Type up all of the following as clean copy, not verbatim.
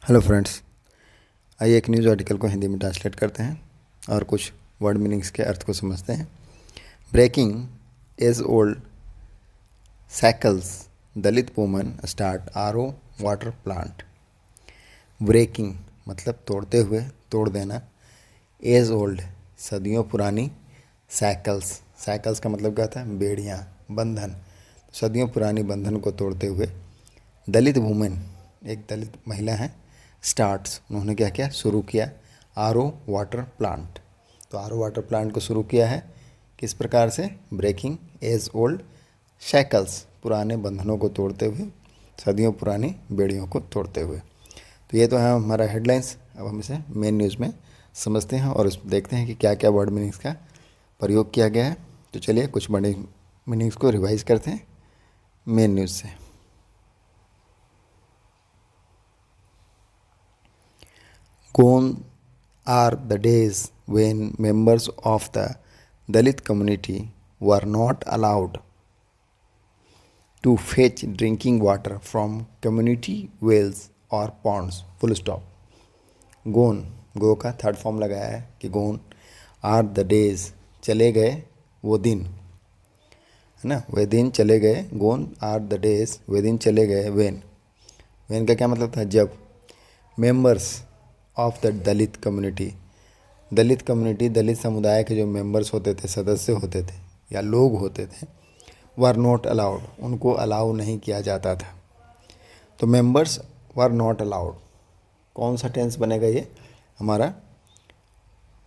Hello friends, आइए एक news article को हिंदी में ट्रांसलेट करते हैं और कुछ वर्ड मीनिंग्स के अर्थ को समझते हैं। Breaking age old shackles Dalit woman start RO water plant. Breaking मतलब तोड़ते हुए, तोड़ देना। एज ओल्ड सदियों पुरानी। सैकल्स, सैकल्स का मतलब क्या होता है? बेड़ियाँ, बंधन। सदियों पुरानी बंधन को तोड़ते हुए दलित वुमेन, एक दलित महिला है, स्टार्ट्स, उन्होंने क्या किया? शुरू किया आरओ वाटर प्लांट। तो आरओ वाटर प्लांट को शुरू किया है किस प्रकार से? ब्रेकिंग एज ओल्ड शैकल्स, पुराने बंधनों को तोड़ते हुए, सदियों पुरानी बेड़ियों को तोड़ते हुए। तो ये तो है हमारा हेडलाइंस। अब हम इसे मेन न्यूज़ में समझते हैं और उसमें देखते हैं कि क्या क्या वर्ड मीनिंग्स का प्रयोग किया गया है। तो चलिए कुछ बड़े मीनिंग्स को रिवाइज करते हैं मेन न्यूज़ से। Gone are the days when members of the Dalit community were not allowed to fetch drinking water from community wells or ponds. Full stop. Gone, गो का थर्ड फॉर्म लगाया है कि gone are the days, चले गए वो दिन, है ना? वे दिन चले गए। gone are the days, वे दिन चले गए। when का क्या मतलब था? जब। Members of the Dalit community, Dalit community, Dalit समुदाय के जो मेंबर्स होते थे, सदस्य होते थे या लोग होते थे, वर नॉट अलाउड, उनको अलाउ नहीं किया जाता था। तो मेंबर्स वर नॉट अलाउड, कौन सा टेंस बनेगा? ये हमारा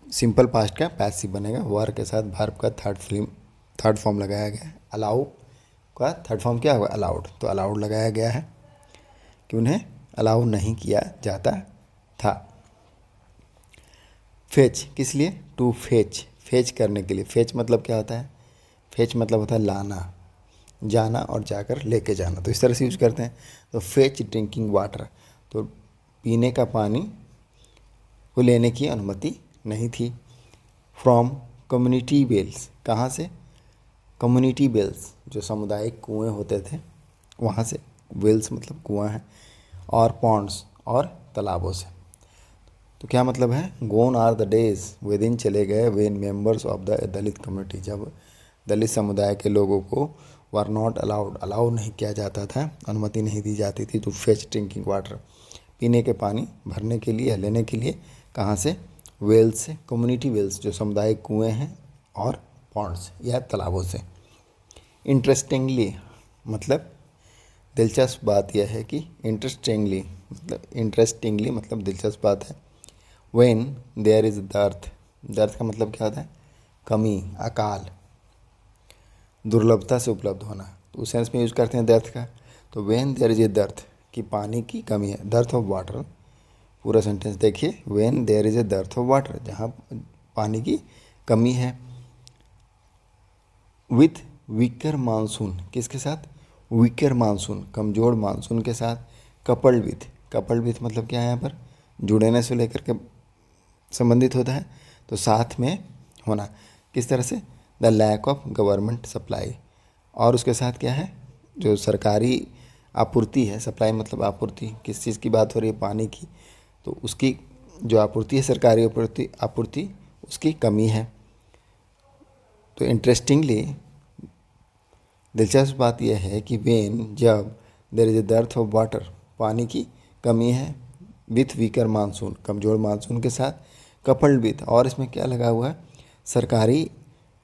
सिंपल पास्ट का पैसिव बनेगा। वर के साथ वर्ब का थर्ड फॉर्म लगाया गया है। अलाउ का थर्ड फॉर्म क्या होगा? अलाउड। तो अलाउड लगाया गया है कि उन्हें अलाउ नहीं किया जाता था। फेच किस लिए? टू फेच, फेच करने के लिए। फेच मतलब क्या होता है? फेच मतलब होता है लाना, जाना और जाकर लेके जाना। तो इस तरह से यूज करते हैं। तो फेच ड्रिंकिंग वाटर, तो पीने का पानी को लेने की अनुमति नहीं थी। फ्रॉम कम्युनिटी वेल्स, कहाँ से? कम्युनिटी वेल्स, जो सामुदायिक कुएँ होते थे वहाँ से। वेल्स मतलब कुआँ है। और पॉन्ड्स, और तालाबों से। तो क्या मतलब है? गोन आर द डेज, वे दिन चले गए, when members of the Dalit community, जब दलित समुदाय के लोगों को वर नॉट अलाउड, अलाउ नहीं किया जाता था, अनुमति नहीं दी जाती थी, टू फेच ड्रिंकिंग वाटर, पीने के पानी भरने के लिए, लेने के लिए। कहाँ से? वेल्स से, कम्युनिटी वेल्स, जो सामुदायिक कुएँ हैं, और पॉन्ड्स या तालाबों से। इंटरेस्टिंगली मतलब दिलचस्प बात यह है कि इंटरेस्टिंगली मतलब दिलचस्प बात है। वेन देयर इज़ दर्थ, दर्थ का मतलब क्या होता है? कमी, अकाल, दुर्लभता से उपलब्ध होना। तो उस सेंस में यूज़ करते हैं दर्थ का। तो when there is a dearth, कि पानी की कमी है। दर्थ ऑफ वाटर, पूरा सेंटेंस देखिए। When there is a dearth of water, जहाँ पानी की कमी है। विथ वीकर मानसून, किसके साथ? वीकर मानसून, कमज़ोर मानसून के साथ। कपल्ड विथ मतलब क्या है? यहाँ पर जुड़ने से लेकर के संबंधित होता है। तो साथ में होना, किस तरह से? The lack of government supply, और उसके साथ क्या है? जो सरकारी आपूर्ति है। सप्लाई मतलब आपूर्ति, किस चीज़ की बात हो रही है? पानी की। तो उसकी जो आपूर्ति है, सरकारी आपूर्ति उसकी कमी है। तो इंटरेस्टिंगली दिलचस्प बात यह है कि वेन, जब, there is a dearth of water, पानी की कमी है, विथ वीकर मानसून, कमज़ोर मानसून के साथ, कपल्ड विथ, और इसमें क्या लगा हुआ है? सरकारी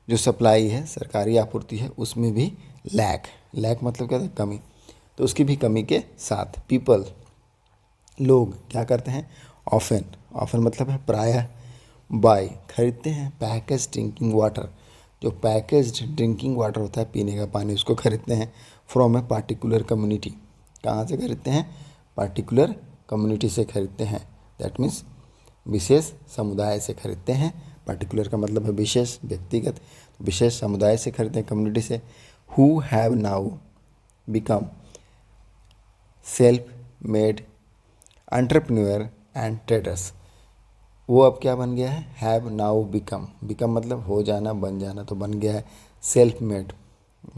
जो सप्लाई है, सरकारी आपूर्ति है, उसमें भी लैक मतलब क्या था? कमी। तो उसकी भी कमी के साथ। पीपल, लोग क्या करते हैं? ऑफन मतलब है प्रायः। बाय, खरीदते हैं। पैकेज ड्रिंकिंग वाटर, जो पैकेज्ड ड्रिंकिंग वाटर होता है, पीने का पानी, उसको खरीदते हैं। फ्रॉम ए पार्टिकुलर कम्युनिटी, कहाँ से खरीदते हैं? पार्टिकुलर कम्युनिटी से खरीदते हैं। दैट मीन्स विशेष समुदाय से खरीदते हैं। पार्टिकुलर का मतलब है विशेष, व्यक्तिगत। विशेष समुदाय से खरीदते हैं, कम्युनिटी से। Who have now become self made entrepreneur and traders, वो अब क्या बन गया है? हैव नाउ बिकम, बिकम मतलब हो जाना, बन जाना, तो बन गया है सेल्फ मेड,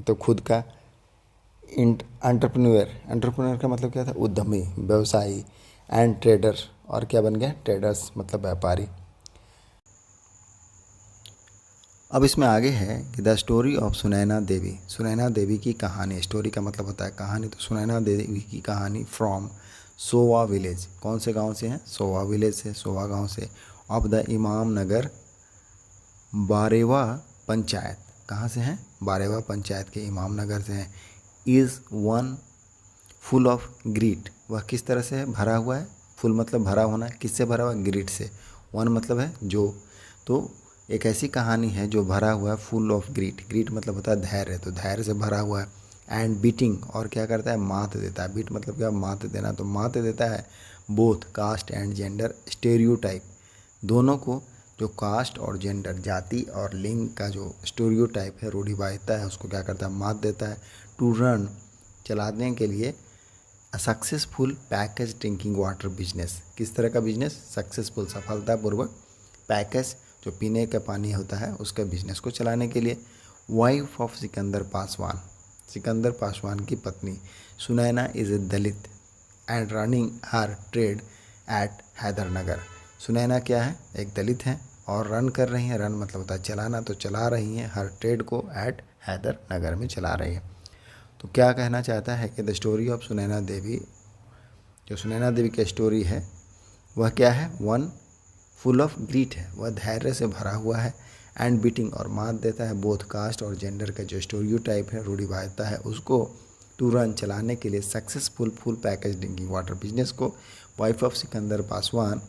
तो खुद का। एंटरप्रेन्योर का मतलब क्या था? उद्यमी, व्यवसायी। एंड ट्रेडर, और क्या बन गया, ट्रेडर्स मतलब व्यापारी। अब इसमें आगे है कि द स्टोरी ऑफ सुनैना देवी, सुनैना देवी की कहानी, स्टोरी का मतलब होता है कहानी, तो सुनैना देवी की कहानी फ्रॉम सोवा विलेज, कौन से गांव से हैं, सोवा विलेज से, सोवा गांव से, ऑफ द इमाम नगर बारेवा पंचायत, कहाँ से हैं, बारेवा पंचायत के इमाम नगर से हैं, is one full of greet, वह किस तरह से भरा हुआ है, फुल मतलब भरा होना, किससे भरा हुआ है, ग्रीट से, वन मतलब है जो, तो एक ऐसी कहानी है जो भरा हुआ है फुल ऑफ ग्रीट, ग्रीट मतलब होता है धैर्य, तो धैर्य से भरा हुआ है, एंड बीटिंग, और क्या करता है, मात देता है, बीट मतलब क्या, मात देना, तो मात देता है both caste and gender stereotype, दोनों को, जो कास्ट और जेंडर, जाति और लिंग का जो स्टेरियोटाइप है, रूढ़िवादिता है, उसको क्या करता है, मात देता है, टू रन, चलाने के लिए, a successful package drinking water business, किस तरह का बिजनेस, सक्सेसफुल सफलतापूर्वक पैकेज जो पीने का पानी होता है उसका बिजनेस को चलाने के लिए। वाइफ ऑफ सिकंदर पासवान, सिकंदर पासवान की पत्नी Sunaina is a Dalit and running her trade at Hydernagar, Sunaina क्या है, एक दलित हैं और रन कर रही हैं, रन मतलब होता है चलाना, तो चला रही हैं हर ट्रेड को एट हैदरनगर में चला रही है। तो क्या कहना चाहता है कि द स्टोरी ऑफ सुनैना देवी, जो सुनैना देवी की स्टोरी है वह क्या है, वन फुल ऑफ ग्रीट है, वह धैर्य से भरा हुआ है, एंड बीटिंग और मात देता है बोथ कास्ट और जेंडर का जो स्टोरियोटाइप है, रूढ़िवादिता है, उसको टू रन चलाने के लिए successful full package drinking water business को। वाइफ ऑफ सिकंदर पासवान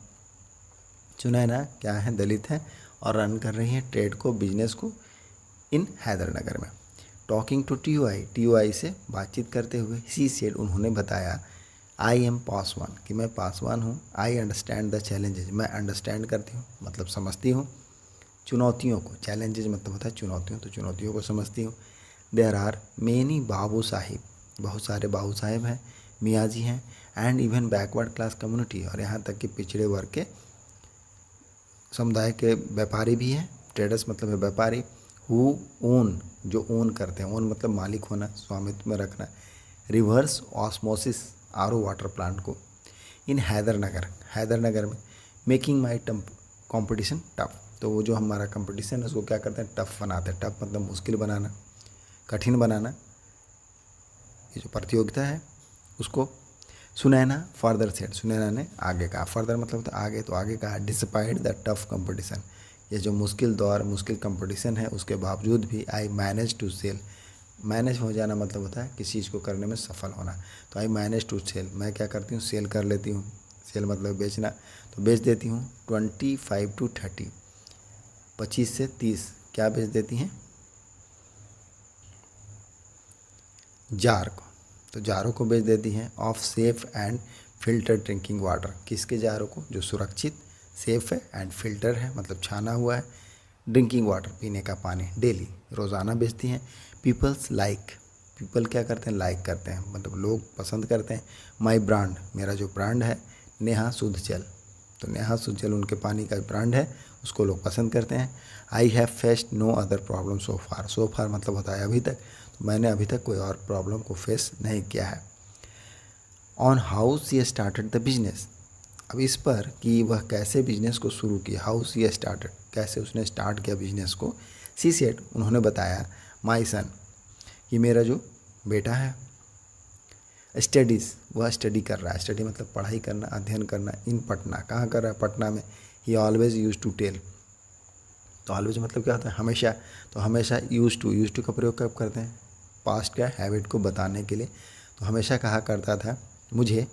सुनैना क्या है, दलित है और रन कर रही है ट्रेड को, बिजनेस को इन हैदरनगर में। टॉकिंग टू टी से बातचीत करते हुए, सी सेड, उन्होंने बताया, आई एम पासवान, कि मैं पासवान हूँ, आई अंडरस्टैंड द चैलेंजेज, मैं अंडरस्टैंड करती हूँ मतलब समझती हूँ, चुनौतियों को, चैलेंजेज मतलब होता है चुनौतियों, तो चुनौतियों को समझती हूँ। देयर आर मेनी बाबू साहिब, बहुत सारे बाबू साहिब हैं, मियाँ जी हैं, and even backward class community, और यहाँ तक कि पिछड़े वर्ग के समुदाय के व्यापारी भी हैं, ट्रेडर्स मतलब है व्यापारी, हु ओन, जो ओन करते हैं, ओन मतलब मालिक होना, स्वामित्व में रखना, reverse osmosis RO water plant को इन हैदरनगर, हैदरनगर में, मेकिंग माई कंपटीशन टफ, तो वो जो हमारा कंपटीशन है उसको क्या करते हैं, टफ बनाते हैं, टफ मतलब मुश्किल बनाना, कठिन बनाना, ये जो प्रतियोगिता है उसको। सुनैना फर्दर सेड, सुनैना ने आगे कहा, फर्दर मतलब होता है आगे, तो आगे कहा, डिस्पाइट द टफ कंपटीशन, ये जो मुश्किल दौर, मुश्किल कंपटीशन है उसके बावजूद भी, I manage to sell, manage हो जाना मतलब होता है किसी चीज़ को करने में सफल होना, तो आई मैनेज टू सेल, मैं क्या करती हूँ, सेल कर लेती हूँ, सेल मतलब बेचना, तो बेच देती हूँ 25 to 30, 25 से 30 क्या बेच देती हैं, जार को, तो जारों को बेच देती हैं, of safe and filter drinking water, किसके जारों को, जो सुरक्षित, सेफ है, एंड फिल्टर है मतलब छाना हुआ है, ड्रिंकिंग वाटर पीने का पानी, डेली रोज़ाना बेचती हैं। पीपल्स लाइक, पीपल क्या करते हैं, लाइक करते हैं मतलब लोग पसंद करते हैं, माई ब्रांड, मेरा जो ब्रांड है, नेहा शुद्ध जल, तो नेहा शुद्ध जल उनके पानी का ब्रांड है, उसको लोग पसंद करते हैं। I have faced no other problem so far, so far मतलब होता है अभी तक, तो मैंने अभी तक कोई और प्रॉब्लम को फेस नहीं किया है। On how she started the business, अब इस पर कि वह कैसे बिजनेस को शुरू किया, हाउ सी स्टार्टेड, कैसे उसने स्टार्ट किया बिजनेस को। सी सेड, उन्होंने बताया, माई सन, कि मेरा जो बेटा है, स्टडीज़, वह स्टडी कर रहा है, स्टडी मतलब पढ़ाई करना, अध्ययन करना, इन पटना, कहाँ कर रहा है, पटना में। He always used to tell, तो ऑलवेज मतलब क्या होता है, हमेशा, तो हमेशा यूज टू का प्रयोग कब करते हैं, पास्ट का हैबिट को बताने के लिए, तो हमेशा कहा करता था मुझे,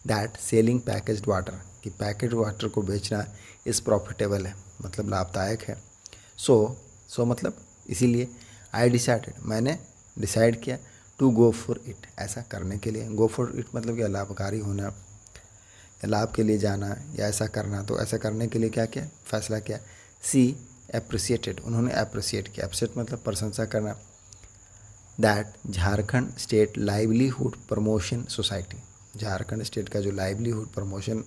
दैट सेलिंग पैकेज्ड वाटर, कि पैकेज वाटर को बेचना इस प्रॉफिटेबल है मतलब लाभदायक है। सो मतलब इसीलिए, आई डिसाइडेड, मैंने डिसाइड किया, टू गो फॉर इट, ऐसा करने के लिए, गो फॉर इट मतलब क्या, लाभकारी होना या लाभ के लिए जाना या ऐसा करना, तो ऐसा करने के लिए क्या किया, फैसला किया। सी एप्रिसिएटेड, उन्होंने अप्रिसिएट किया, अप्रिसिएट मतलब प्रशंसा करना, that Jharkhand state livelihood promotion society, Jharkhand state का जो लाइवलीहुड प्रमोशन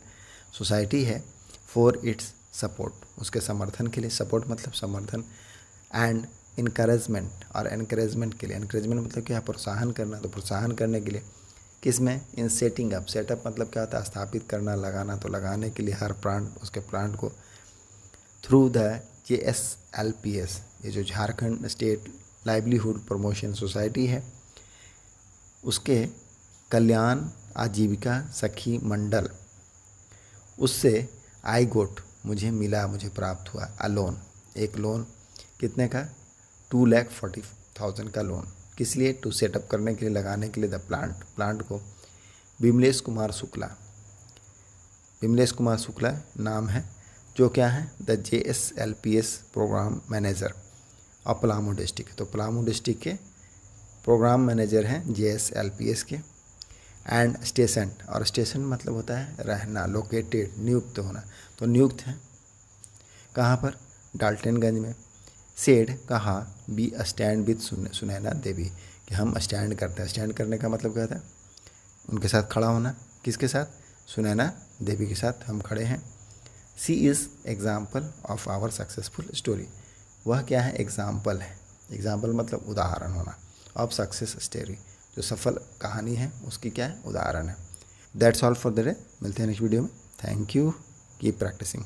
सोसाइटी है, फॉर इट्स सपोर्ट, उसके समर्थन के लिए, सपोर्ट मतलब समर्थन, एंड इनकरेजमेंट, और एनकरेजमेंट के लिए, एनकरेजमेंट मतलब क्या, प्रोत्साहन करना, तो प्रोत्साहन करने के लिए किसमें? In setting up. सेटअप मतलब क्या होता है? स्थापित करना, लगाना। तो लगाने के लिए हर प्लांट, उसके प्लांट को थ्रू द JSLPS, ये जो Jharkhand state livelihood promotion society है, उसके कल्याण आजीविका सखी मंडल, उससे आई गोट, मुझे मिला, मुझे प्राप्त हुआ अ लोन, एक लोन। कितने का? 2,40,000 का लोन। किस लिए? टू सेटअप करने के लिए, लगाने के लिए द प्लांट को। विमलेश कुमार शुक्ला, विमलेश कुमार शुक्ला नाम है, जो क्या है? The JSLPS programme manager of Palamu district. तो पलामू डिस्ट्रिक्ट के प्रोग्राम मैनेजर हैं JSLPS के। एंड स्टेशन, और स्टेशन मतलब होता है रहना, लोकेटेड, नियुक्त होना। तो नियुक्त हैं कहाँ पर? डाल्टनगंज में। सेड, कहा, बी स्टैंड विद सुनैना देवी, कि हम स्टैंड करते हैं। स्टैंड करने का मतलब क्या होता है? उनके साथ खड़ा होना। किसके साथ? सुनैना देवी के साथ हम खड़े हैं। She is example of our successful story, वह क्या है? एग्जाम्पल है। एग्जाम्पल मतलब उदाहरण होना, ऑफ सक्सेस स्टोरी, जो सफल कहानी है उसकी क्या है? उदाहरण है। That's all for the day. मिलते हैं नेक्स्ट वीडियो में। Thank you, keep practising.